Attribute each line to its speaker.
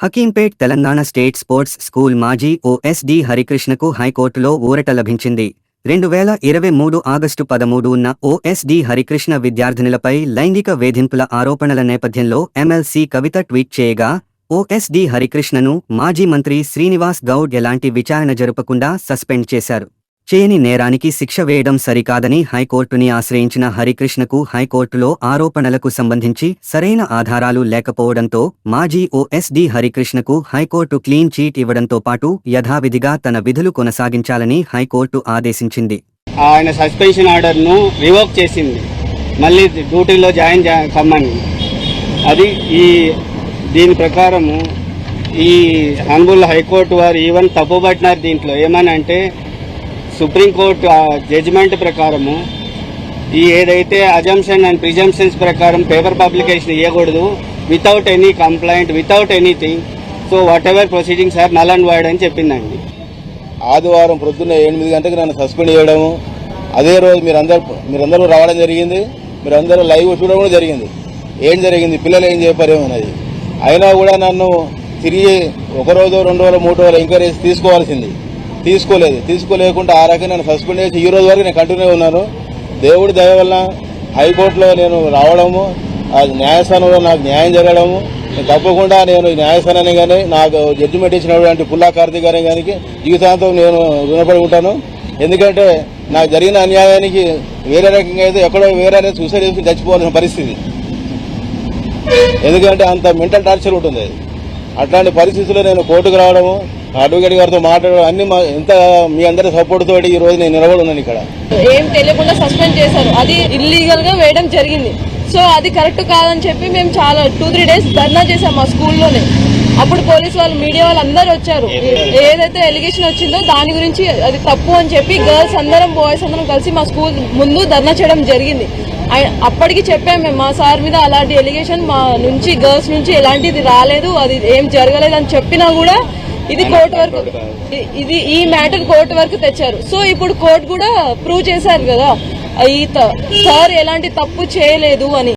Speaker 1: Hakimpet Telangana state sports school మాజీ OSD హరికృష్ణకు హైకోర్టులో ఊరట లభించింది. 2023 ఆగస్టు 13న ఓఎస్డీ హరికృష్ణ విద్యార్థినులపై లైంగిక వేధింపుల ఆరోపణల నేపథ్యంలో ఎమ్మెల్సీ కవిత ట్వీట్ చేయగా, ఓఎస్డీ హరికృష్ణను మాజీ మంత్రి శ్రీనివాస్ గౌడ్ ఎలాంటి విచారణ జరపకుండా సస్పెండ్ చేశారు. చేయని నేరానికి శిక్ష వేయడం సరికాదని హైకోర్టుని ఆశ్రయించిన హరికృష్ణకు హైకోర్టులో ఆరోపణలకు సంబంధించి సరైన ఆధారాలు లేకపోవడంతో మాజీ ఓఎస్డీ హరికృష్ణకు హైకోర్టు క్లీన్ చీట్ ఇవ్వడంతో పాటు యథావిధిగా తన విధులు కొనసాగించాలని హైకోర్టు ఆదేశించింది.
Speaker 2: ఆయన సస్పెన్షన్ ఆర్డర్ను రివోక్ చేసింది, మళ్ళీ డ్యూటీలో జాయిన్ కమ్మని. అది దీని ప్రకారము ఈ ఆనరబుల్ హైకోర్టు వారు ఈవెన్ తప్పుపట్టినారు. దీంట్లో ఏమనంటే సుప్రీంకోర్టు జడ్జిమెంట్ ప్రకారము ఏదైతే అజంప్షన్ అండ్ ప్రిజంప్షన్స్ ప్రకారం పేపర్ పబ్లికేషన్ ఇవ్వకూడదు without any complaint, without anything. So whatever proceedings are null and void అని చెప్పిందండి.
Speaker 3: ఆదివారం ప్రొద్దున్న 8 గంటలకు నన్ను సస్పెండ్ చేయడము, అదే రోజు మీరందరూ రావడం జరిగింది, మీరందరూ లైవ్ చూడడం కూడా జరిగింది. ఏం జరిగింది, పిల్లలు ఏం చెప్పారేమో అనేది. అయినా కూడా నన్ను తిరిగి 1 రోజు 2 రోజులు 3 రోజులు ఎంక్వైరీ తీసుకోవాల్సింది, తీసుకోలేకుండా ఆ రకంగా నన్ను సస్పెండ్ చేసి ఈ రోజు వరకు నేను కంటిన్యూ ఉన్నాను. దేవుడి దయ వల్ల హైకోర్టులో నేను రావడము, ఆ న్యాయస్థానంలో నాకు న్యాయం జరగడము, తప్పకుండా నేను ఈ న్యాయస్థానాన్ని కానీ నాకు జడ్జిమెంట్ ఇచ్చినటువంటి పుల్లా కార్తీక్ గారి కానీ జీవితాంతం నేను రుణపడి ఉంటాను. ఎందుకంటే నాకు జరిగిన అన్యాయానికి వేరే రకంగా అయితే ఎక్కడో వేరే సూసైడ్ చేసుకుని చచ్చిపోవాల్సిన పరిస్థితి. ఎందుకంటే అంత మెంటల్ టార్చర్ ఉంటుంది. అట్లాంటి పరిస్థితుల్లో నేను కోర్టుకు రావడము, అడ్వకేట్ గారితో మాట్లాడడం అన్ని ఎంత మీ అందరి సపోర్ట్ తోటి ఈ రోజు నేను నిలబడి ఉన్నాను. ఇక్కడ
Speaker 4: ఏం తెలియకుండా సస్పెండ్ చేశారు, అది ఇల్లీగల్ గా వేయడం జరిగింది. సో అది కరెక్ట్ కాదని చెప్పి మేము చాలా 2-3 డేస్ ధర్నా చేశాం మా స్కూల్లోనే. అప్పుడు పోలీసు వాళ్ళు, మీడియా వాళ్ళు అందరూ వచ్చారు. ఏదైతే ఎలిగేషన్ వచ్చిందో దాని గురించి అది తప్పు అని చెప్పి గర్ల్స్ అందరం బాయ్స్ అందరం కలిసి మా స్కూల్ ముందు ధర్నా చేయడం జరిగింది. అప్పటికి చెప్పాము మేము, మా సార్ మీద అలాంటి ఎలిగేషన్ మా నుంచి గర్ల్స్ నుంచి ఎలాంటిది రాలేదు, అది ఏం జరగలేదు అని చెప్పినా కూడా ఇది కోర్టు వరకు, ఈ మ్యాటర్ కోర్టు వరకు తెచ్చారు. సో ఇప్పుడు కోర్టు కూడా ప్రూవ్ చేశారు కదా సార్ ఎలాంటి తప్పు చేయలేదు అని.